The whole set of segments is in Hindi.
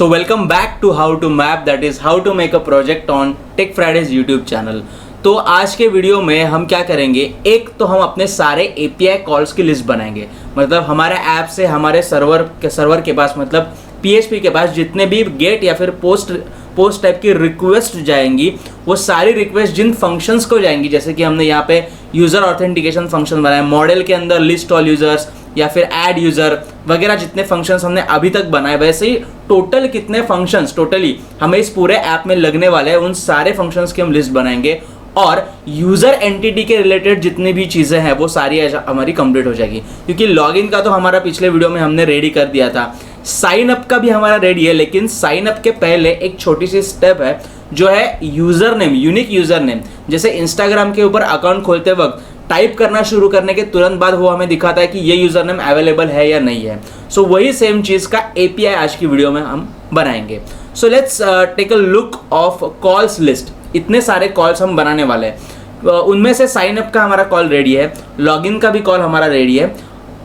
So welcome back to How to Map, that is how to make a project on Tech Fridays YouTube channel. तो आज के वीडियो में हम क्या करेंगे, एक तो हम अपने सारे API कॉल्स की लिस्ट बनाएंगे। मतलब हमारे ऐप से हमारे सर्वर के पास, मतलब PHP के पास जितने भी गेट या फिर पोस्ट टाइप की रिक्वेस्ट जाएंगी, वो सारी रिक्वेस्ट जिन फंक्शंस को जाएंगी, जैसे कि हमने यहाँ पे यूज़र ऑथेंटिकेशन फंक्शन बनाया, मॉडल के अंदर लिस्ट ऑल यूज़र्स या फिर ऐड यूज़र वगैरह जितने फंक्शंस हमने अभी तक बनाए, वैसे ही टोटल कितने फंक्शंस टोटली हमें इस पूरे ऐप में लगने वाले हैं, उन सारे फंक्शंस की हम लिस्ट बनाएंगे। और यूज़र एंटिटी के रिलेटेड जितनी भी चीज़ें हैं वो सारी हमारी कंप्लीट हो जाएगी, क्योंकि लॉगिन का तो हमारा पिछले वीडियो में हमने रेडी कर दिया था। साइन अप का भी हमारा रेडी है, लेकिन साइन अप के पहले एक छोटी सी स्टेप है जो है user name, unique user name. जैसे इंस्टाग्राम के ऊपर अकाउंट खोलते वक्त टाइप करना शुरू करने के तुरंत बाद वो हमें दिखाता है कि ये यूज़र नेम अवेलेबल है या नहीं है। सो वही सेम चीज़ का API आज की वीडियो में हम बनाएंगे। So let's take a look of calls list. इतने सारे कॉल्स हम बनाने वाले हैं, उनमें से साइन अप का हमारा कॉल रेडी है, लॉगिन का भी कॉल हमारा रेडी है,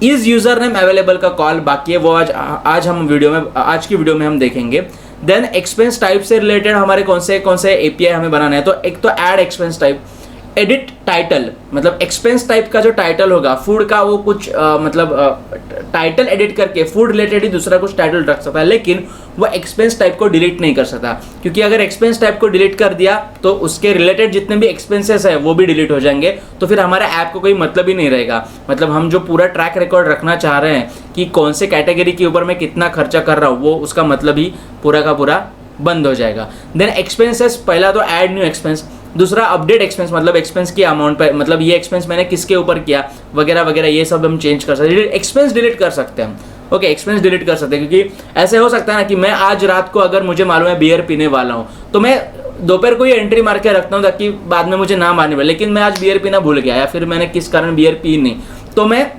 इज यूज़र नेम अवेलेबल का कॉल बाकी है, वो आज हम आज की वीडियो में हम देखेंगे। देन एक्सपेंस टाइप से रिलेटेड हमारे कौन से API हमें बनाना है, तो एक तो add expense type, edit title, मतलब एक्सपेंस टाइप का जो टाइटल होगा फूड का, वो कुछ टाइटल एडिट करके फूड रिलेटेड ही दूसरा कुछ टाइटल रख सकता है, लेकिन वो एक्सपेंस टाइप को डिलीट नहीं कर सकता, क्योंकि अगर एक्सपेंस टाइप को डिलीट कर दिया तो उसके रिलेटेड जितने भी एक्सपेंसेस है वो भी डिलीट हो जाएंगे, तो फिर हमारे ऐप को कोई मतलब ही नहीं रहेगा। मतलब हम जो पूरा ट्रैक रिकॉर्ड रखना चाह रहे हैं कि कौन से कैटेगरी के ऊपर मैं कितना खर्चा कर रहा हूँ, वो उसका मतलब ही पूरा का पूरा बंद हो जाएगा। देन एक्सपेंसेस, पहला तो ऐड न्यू एक्सपेंस, दूसरा अपडेट एक्सपेंस, मतलब एक्सपेंस की अमाउंट पे, मतलब ये एक्सपेंस मैंने किसके ऊपर किया वगैरह वगैरह, ये सब हम चेंज कर सकते हैं। एक्सपेंस डिलीट कर सकते हैं हम, ओके, एक्सपेंस डिलीट कर सकते हैं, क्योंकि ऐसे हो सकता है ना कि मैं आज रात को अगर मुझे मालूम है बियर पीने वाला हूँ, तो मैं दोपहर को ही एंट्री मार के रखता हूँ ताकि बाद में मुझे ना मारने पड़े, लेकिन मैं आज बियर पीना भूल गया या फिर मैंने किस कारण बियर पी नहीं, तो मैं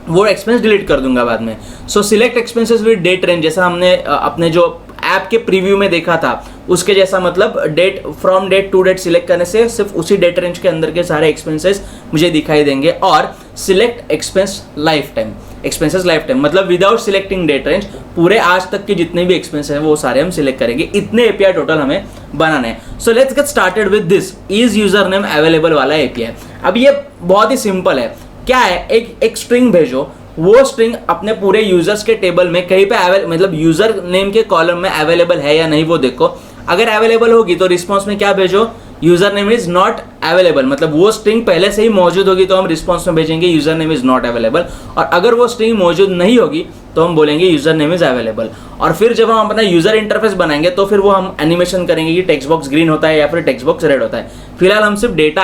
वो एक्सपेंस डिलीट कर दूंगा बाद में। So select expenses with date range, जैसा हमने अपने जो ऐप के प्रीव्यू में देखा था उसके जैसा, मतलब date from date to date select करने से सिर्फ उसी डेट रेंज के अंदर के सारे एक्सपेंसेस मुझे दिखाई देंगे। और select expense life time, expenses life time, मतलब विदाउट सिलेक्टिंग डेट रेंज पूरे आज तक के जितने भी एक्सपेंस हैं वो सारे हम सिलेक्ट करेंगे। इतने API टोटल हमें बनाने हैं। So let's get started with this is user name available वाला API। अब ये बहुत ही सिंपल है, क्या है, एक स्ट्रिंग भेजो, वो स्ट्रिंग अपने पूरे यूजर्स के टेबल में कहीं पे मतलब यूजर नेम के कॉलम में अवेलेबल है या नहीं वो देखो। अगर अवेलेबल होगी तो रिस्पॉन्स में क्या भेजो, user name is not available, मतलब वो स्ट्रिंग पहले से ही मौजूद होगी तो हम रिस्पॉन्स में भेजेंगे user name is not available, और अगर वो स्ट्रिंग मौजूद नहीं होगी तो हम बोलेंगे यूजर नेम इज अवेलेबल। और फिर जब हम अपना यूजर इंटरफेस बनाएंगे तो फिर वो हम एनिमेशन करेंगे कि टेक्स्ट बॉक्स ग्रीन होता है या फिर टेक्स्ट बॉक्स रेड होता है। फिलहाल हम सिर्फ डेटा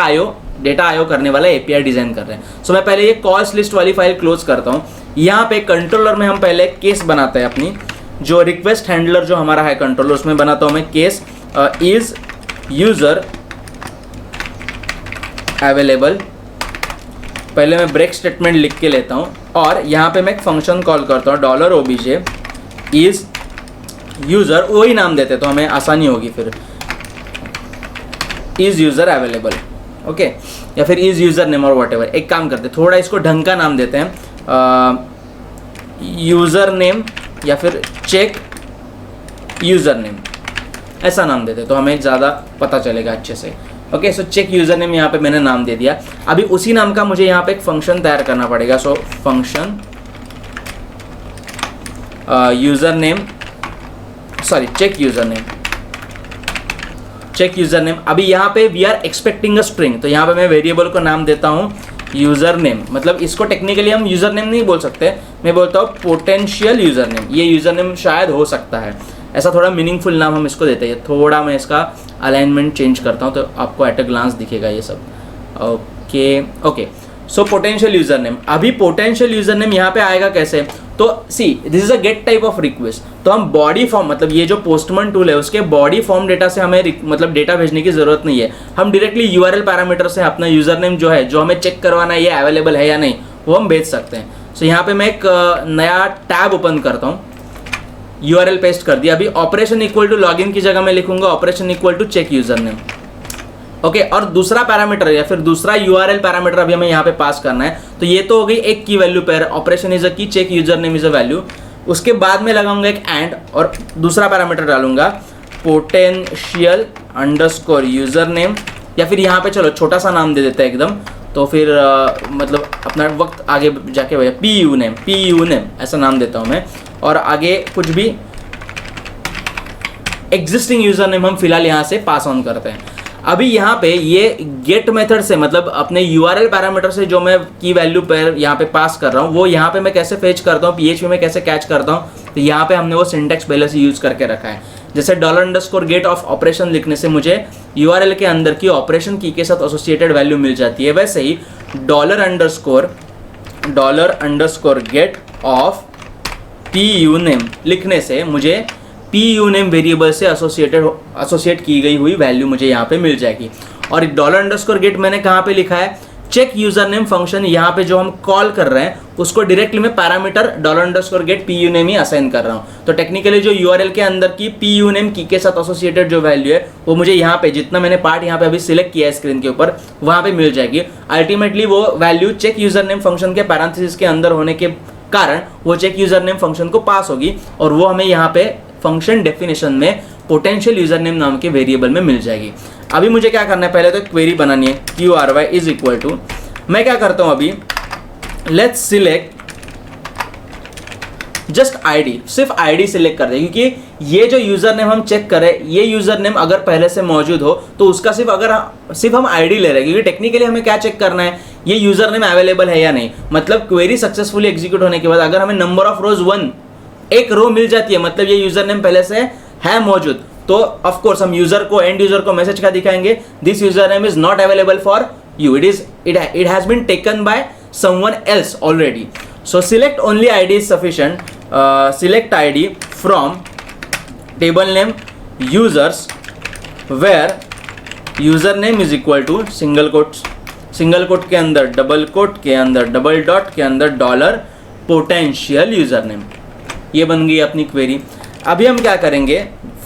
आयो करने वाला API डिजाइन कर रहे हैं। सो मैं पहले ये कॉल्स लिस्ट वाली फाइल क्लोज करता हूँ। यहाँ पे कंट्रोलर में हम पहले केस बनाते हैं, अपनी जो रिक्वेस्ट हैंडलर जो हमारा है कंट्रोलर, उसमें बनाता हूँ मैं केस इज यूजर अवेलेबल। पहले मैं ब्रेक स्टेटमेंट लिख के लेता हूँ और यहाँ पे मैं एक फंक्शन कॉल करता हूँ $obj इज यूजर, वही नाम देते तो हमें आसानी होगी फिर, इज यूजर अवेलेबल, ओके, या फिर इज यूजर नेम और वॉट एवर। एक काम करते हैं, थोड़ा इसको ढंग का नाम देते हैं, यूजर नेम या फिर चेक यूजर नेम, ऐसा नाम देते तो हमें ज़्यादा पता चलेगा अच्छे से। Okay, so check user name यहाँ पे मैंने नाम दे दिया। अभी उसी नाम का मुझे यहाँ पे एक फंक्शन तैयार करना पड़ेगा। So function user name, sorry check user name. अभी यहाँ पे we are expecting a string, तो यहाँ पे मैं वेरिएबल को नाम देता हूँ यूजर नेम। मतलब इसको टेक्निकली हम यूजर नेम नहीं बोल सकते, मैं बोलता हूँ पोटेंशियल यूजर नेम। ये यूजर नेम शायद हो सकता है, ऐसा थोड़ा मीनिंगफुल नाम हम इसको देते हैं। थोड़ा मैं इसका अलाइनमेंट चेंज करता हूँ तो आपको एट अ ग्लांस दिखेगा ये सब। Okay, so potential user name. अभी पोटेंशियल यूजर नेम यहाँ पे आएगा कैसे, तो see this is a get type of request, तो हम बॉडी फॉर्म, मतलब ये जो पोस्टमैन टूल है उसके बॉडी फॉर्म डेटा से हमें मतलब डेटा भेजने की जरूरत नहीं है। हम डायरेक्टली URL पैरामीटर से अपना यूजर नेम जो है, जो हमें चेक करवाना है ये अवेलेबल है या नहीं, वो हम भेज सकते हैं। सो यहाँ पे मैं एक नया टैब ओपन करता हूँ, URL पेस्ट कर दिया। अभी ऑपरेशन इक्वल टू लॉगिन की जगह मैं लिखूंगा operation equal to check user name, okay. और दूसरा पैरामीटर या फिर दूसरा URL पैरामीटर अभी हमें यहाँ पे पास करना है। तो ये तो हो गई एक key value pair, operation is a key, check user name is a value. उसके बाद में लगाऊंगा एक एंड और दूसरा पैरामीटर डालूंगा पोटेंशियल अंडरस्कोर यूजर नेम, या फिर यहाँ पे चलो छोटा सा नाम दे देते हैं एकदम, तो फिर मतलब अपना वक्त आगे जाके भैया पी यू नेम ऐसा नाम देता हूँ मैं, और आगे कुछ भी एग्जिस्टिंग यूजर नेम हम फिलहाल यहाँ से पास ऑन करते हैं। अभी यहाँ पे ये गेट मेथड से मतलब अपने यूआरएल पैरामीटर से जो मैं की वैल्यू पर यहाँ पे पास कर रहा हूँ वो यहाँ पे मैं कैसे फेच करता हूँ, PHP में कैसे कैच करता हूँ, तो यहाँ पे हमने वो सिंटैक्स पहले से यूज करके रखा है। जैसे $_गेट ऑफ ऑपरेशन लिखने से मुझे यूआरएल के अंदर की ऑपरेशन की के साथ एसोसिएटेड वैल्यू मिल जाती है, वैसे ही $_गेट ऑफ PUName लिखने से मुझे PUName वेरिएबल से एसोसिएट की गई हुई वैल्यू मुझे यहाँ पे मिल जाएगी। और $_गेट मैंने कहाँ पे लिखा है, चेक यूजर नेम फंक्शन यहाँ पे जो हम कॉल कर रहे हैं उसको डायरेक्टली मैं पैरामीटर $_गेट PUName ही असाइन कर रहा हूँ। तो टेक्निकली जो यूआरएल के अंदर की PUName की के साथ एसोसिएटेड जो वैल्यू है वो मुझे यहाँ पे जितना मैंने पार्ट यहाँ पे अभी सिलेक्ट किया है स्क्रीन के ऊपर वहाँ पे मिल जाएगी। अल्टीमेटली वो value check user name function के पैरेंथेसिस के अंदर होने के कारण वो चेक यूजर नेम फंक्शन को पास होगी और वो हमें यहाँ पे फंक्शन डेफिनेशन में पोटेंशियल यूजर नेम नाम के वेरिएबल में मिल जाएगी। अभी मुझे क्या करना है, पहले तो क्वेरी बनानी है QRY इज इक्वल टू, मैं क्या करता हूं अभी, लेट्स सिलेक्ट जस्ट ID, सिर्फ ID सिलेक्ट कर दे, क्योंकि ये जो यूजर नेम हम चेक कर रहे हैं ये यूजर नेम अगर पहले से मौजूद हो तो उसका सिर्फ हम ID ले रहे हैं, क्योंकि टेक्निकली हमें क्या चेक करना है, ये यूजर नेम अवेलेबल है या नहीं। मतलब क्वेरी सक्सेसफुली एग्जीक्यूट होने के बाद अगर हमें नंबर ऑफ रोज 1 एक रो मिल जाती है, मतलब ये यूजर नेम पहले से है मौजूद, तो ऑफ कोर्स हम यूजर को एंड यूजर को मैसेज क्या दिखाएंगे, this user name is not available for you, it has been taken by someone else already. So select only ID is sufficient. Select ID from table name users where username is equal to single quote के अंदर डबल कोट के अंदर डबल डॉट के अंदर $, पोटेंशियल यूजर नेम। ये बन गई अपनी क्वेरी। अभी हम क्या करेंगे,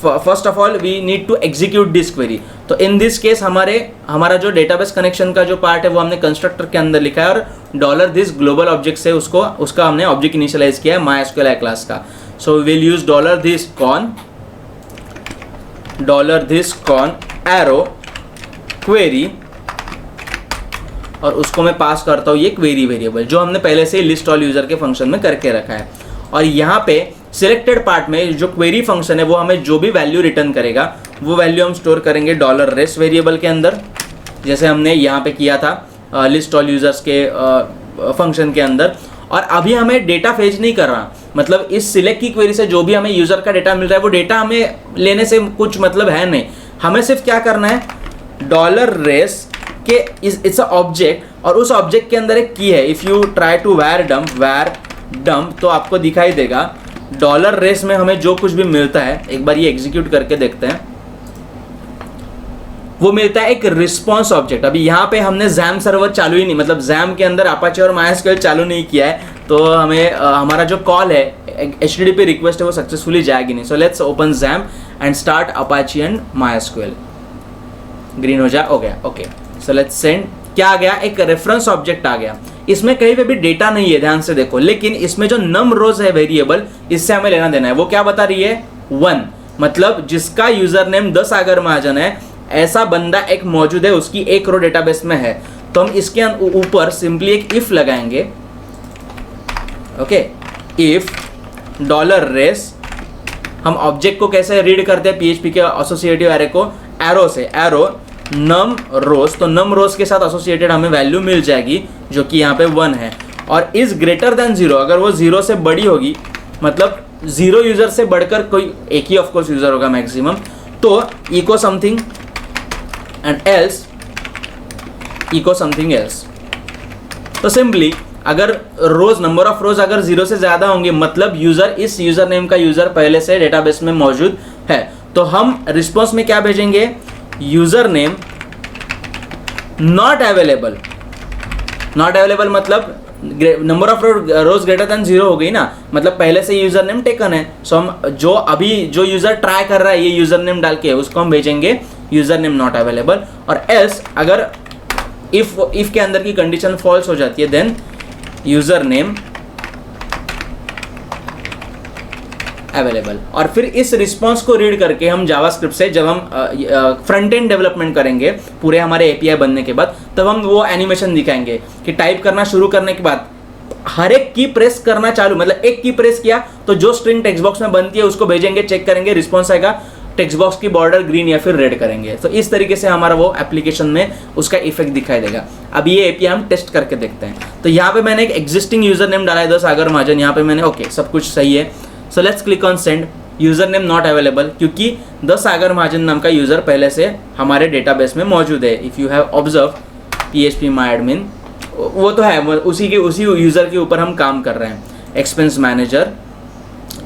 first of all we need to execute this query. तो इन दिस केस हमारा जो डेटाबेस कनेक्शन का जो पार्ट है वो हमने कंस्ट्रक्टर के अंदर लिखा है और $this ग्लोबल ऑब्जेक्ट से उसका हमने ऑब्जेक्ट इनिशियलाइज किया है MySQL क्लास का। So we will use $this con arrow query और उसको मैं पास करता हूँ ये क्वेरी वेरिएबल जो हमने पहले से लिस्ट ऑल यूजर के फंक्शन में करके रखा है। और यहाँ पे सिलेक्टेड पार्ट में जो क्वेरी फंक्शन है वो हमें जो भी वैल्यू रिटर्न करेगा वो वैल्यू हम स्टोर करेंगे $res वेरिएबल के अंदर, जैसे हमने यहाँ पे किया था लिस्ट ऑल यूजर्स के फंक्शन के अंदर। और अभी हमें डेटा फेच नहीं कर रहा, मतलब इस सिलेक्ट की क्वेरी से जो भी हमें यूजर का डेटा मिल रहा है वो डेटा हमें लेने से कुछ मतलब है नहीं। हमें सिर्फ क्या करना है, $res के इट्स अ ऑब्जेक्ट और उस ऑब्जेक्ट के अंदर एक की है। इफ़ यू ट्राई टू वैर डम्प तो आपको दिखाई देगा $res में हमें जो कुछ भी मिलता है, एक बार ये एग्जीक्यूट करके देखते हैं, वो मिलता है एक रिस्पॉन्स ऑब्जेक्ट। अभी यहाँ पे हमने जैम सर्वर चालू ही नहीं, मतलब जैम के अंदर अपाचे और MySQL चालू नहीं किया है, तो हमें हमारा जो कॉल है HTTP रिक्वेस्ट है वो सक्सेसफुली जाएगी नहीं। So let's open jam and start Apache and MySQL। Green हो गया ओके। सो लेट्स सेंड, क्या आ गया, एक रेफरेंस ऑब्जेक्ट आ गया। इसमें कहीं पे भी डेटा नहीं है, ध्यान से देखो, लेकिन इसमें जो नम रोज है वेरिएबल, इससे हमें लेना देना है। वो क्या बता रही है, 1, मतलब जिसका यूजर नेम 10 सागर महाजन है ऐसा बंदा एक मौजूद है, उसकी एक रो डेटाबेस में है। तो हम इसके ऊपर सिंपली एक इफ लगाएंगे, ओके, इफ $res, हम ऑब्जेक्ट को कैसे रीड करते हैं PHP के एसोसिएटिव एरे को, एरो से, एरो नम रोज, तो नम रोज के साथ एसोसिएटेड हमें वैल्यू मिल जाएगी जो कि यहाँ पे 1 है। और इज ग्रेटर देन 0, अगर वो 0 से बड़ी होगी, मतलब 0 यूजर से बढ़कर कोई एक ही ऑफकोर्स यूजर होगा मैक्सिमम, तो echo something and else echo something else. तो सिंपली अगर रोज, नंबर ऑफ रोज अगर 0 से ज्यादा होंगे, मतलब यूजर, इस यूजर नेम का यूजर पहले से डेटाबेस में मौजूद है, तो हम रिस्पॉन्स में क्या भेजेंगे, user name not available. Not available मतलब number of rows greater than 0 हो गई ना, मतलब पहले से यूजर नेम टेकन है। सो हम जो यूजर ट्राई कर रहा है ये यूजर नेम डाल के उसको हम भेजेंगे यूजर नेम नॉट अवेलेबल। और एल्स, अगर इफ के अंदर की कंडीशन फॉल्स हो जाती है, देन यूजर नेम अवेलेबल। और फिर इस रिस्पॉन्स को रीड करके हम जावास्क्रिप्ट से जब हम फ्रंट एंड डेवलपमेंट करेंगे पूरे हमारे एपीआई बनने के बाद, तब हम वो एनिमेशन दिखाएंगे कि टाइप करना शुरू करने के बाद हर एक की प्रेस करना चालू, मतलब एक की प्रेस किया तो जो स्ट्रिंग टेक्स्ट बॉक्स में बनती है उसको भेजेंगे, चेक करेंगे, रिस्पॉन्स आएगा, टेक्स्ट बॉक्स की बॉर्डर ग्रीन या फिर रेड करेंगे। तो इस तरीके से हमारा वो एप्लीकेशन में उसका इफेक्ट दिखाई देगा। अब ये एपीआई हम टेस्ट करके देखते हैं। तो यहाँ पे मैंने एक एग्जिस्टिंग यूजर नेम डाला है द सागर महाजन, यहाँ पे मैंने ओके सब कुछ सही है। So let's click on send. User name not available, क्योंकि द सागर महाजन नाम का यूजर पहले से हमारे डेटाबेस में मौजूद है। If you have observe PHP my admin, वो तो है, उसी यूजर के ऊपर हम काम कर रहे हैं। Expense manager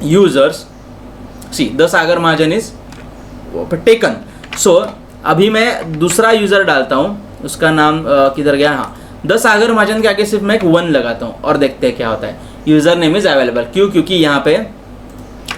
users, see the Sagar Mahajan is taken. So अभी मैं दूसरा यूजर डालता हूँ, उसका नाम किधर गया, हाँ द सागर महाजन के आगे सिर्फ मैं एक 1 लगाता हूँ और देखते हैं क्या होता है। यूजर नेम इज अवेलेबल, क्यों? क्योंकि यहाँ पे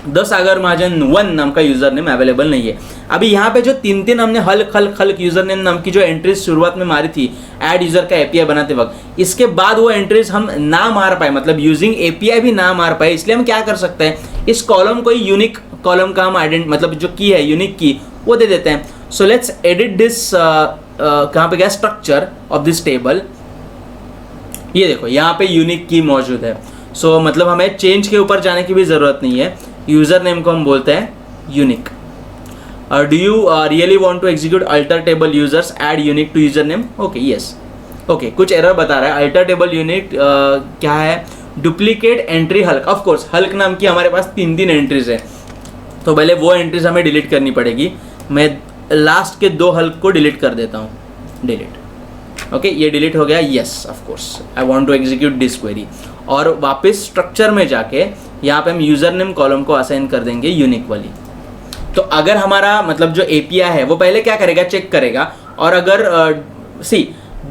द सागर महाजन 1 नाम का यूजर नेम अवेलेबल नहीं है। अभी यहाँ पे जो 3 हमने हल्क यूजर नेम नाम की जो एंट्रीज शुरुआत में मारी थी ऐड यूजर का एपीआई बनाते वक्त, इसके बाद वो एंट्रीज हम ना मार पाए, मतलब यूजिंग एपीआई भी ना मार पाए। इसलिए हम क्या कर सकते हैं, इस कॉलम को यूनिक कॉलम का हम मतलब जो की है यूनिक की वो दे देते हैं। सो लेट्स एडिट दिस, कहाँ पे गया, स्ट्रक्चर ऑफ दिस टेबल। ये देखो यहाँ पे यूनिक की मौजूद है। सो मतलब हमें चेंज के ऊपर जाने की भी ज़रूरत नहीं है। यूज़र नेम को हम बोलते हैं unique. Do you really want to execute alter table users add unique to user name? Okay yes, okay कुछ एरर बता रहा है। अल्टर टेबल यूनिक क्या है, duplicate entry Hulk. Of course Hulk नाम की हमारे पास 3 एंट्रीज है, तो पहले वो एंट्रीज हमें डिलीट करनी पड़ेगी। मैं लास्ट के 2 हल्क को डिलीट कर देता हूँ, डिलीट। ओके ये डिलीट हो गया। Yes of course I want to execute this query. और वापस स्ट्रक्चर में जाके यहाँ पे हम यूजर नेम कॉलम को असाइन कर देंगे यूनिक वाली। तो अगर हमारा मतलब जो एपीआई है वो पहले क्या करेगा, चेक करेगा। और अगर सी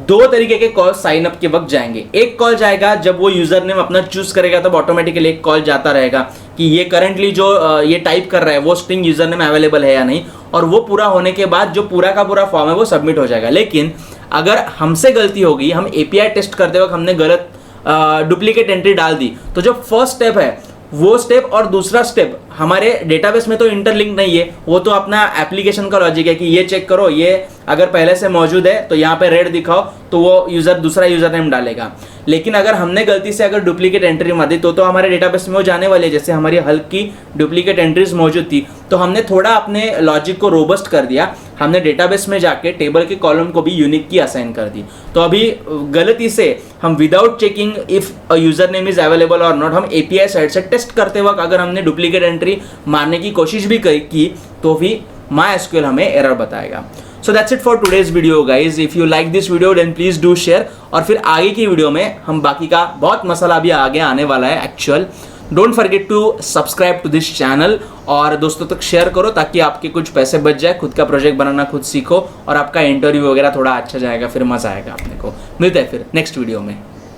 2 तरीके के कॉल साइन अप के वक्त जाएंगे। एक कॉल जाएगा जब वो यूजर नेम अपना चूज करेगा, तब ऑटोमेटिकली एक कॉल जाता रहेगा कि ये करंटली जो ये टाइप कर रहा है वो स्ट्रिंग यूजर नेम अवेलेबल है या नहीं, और वो पूरा होने के बाद जो पूरा का पूरा फॉर्म है वो सबमिट हो जाएगा। लेकिन अगर हमसे गलती होगी, हम एपीआई टेस्ट करते वक्त हमने गलत डुप्लीकेट एंट्री डाल दी, तो जो फर्स्ट स्टेप है वो स्टेप और दूसरा स्टेप हमारे डेटाबेस में तो इंटरलिंक नहीं है, वो तो अपना एप्लीकेशन का लॉजिक है कि ये चेक करो, ये अगर पहले से मौजूद है तो यहाँ पे रेड दिखाओ, तो वो यूजर दूसरा यूजर नेम डालेगा। लेकिन अगर हमने गलती से अगर डुप्लीकेट एंट्री मार दी तो हमारे डेटाबेस में वो जाने वाले, जैसे हमारी हल्क की डुप्लीकेट एंट्रीज मौजूद थी, तो हमने थोड़ा अपने लॉजिक को रोबस्ट कर दिया। हमने डेटाबेस में जाके टेबल के कॉलम को भी यूनिक की असाइन कर दी। तो अभी गलती से हम without checking if a user name is available और नॉट, हम एपीआई साइड से टेस्ट करते वक्त अगर हमने डुप्लीकेट एंट्री मारने की कोशिश भी की तो भी MySQL हमें एरर बताएगा। So that's it for today's video guys. If you like this video then please do share। और फिर आगे की वीडियो में हम बाकी का बहुत मसाला भी आगे आने वाला है actual. Don't forget to subscribe to this channel और दोस्तों तक शेयर करो ताकि आपके कुछ पैसे बच जाए, खुद का प्रोजेक्ट बनाना खुद सीखो और आपका इंटरव्यू वगैरह थोड़ा अच्छा जाएगा, फिर मजा आएगा अपने को। मिलते हैं फिर नेक्स्ट वीडियो में।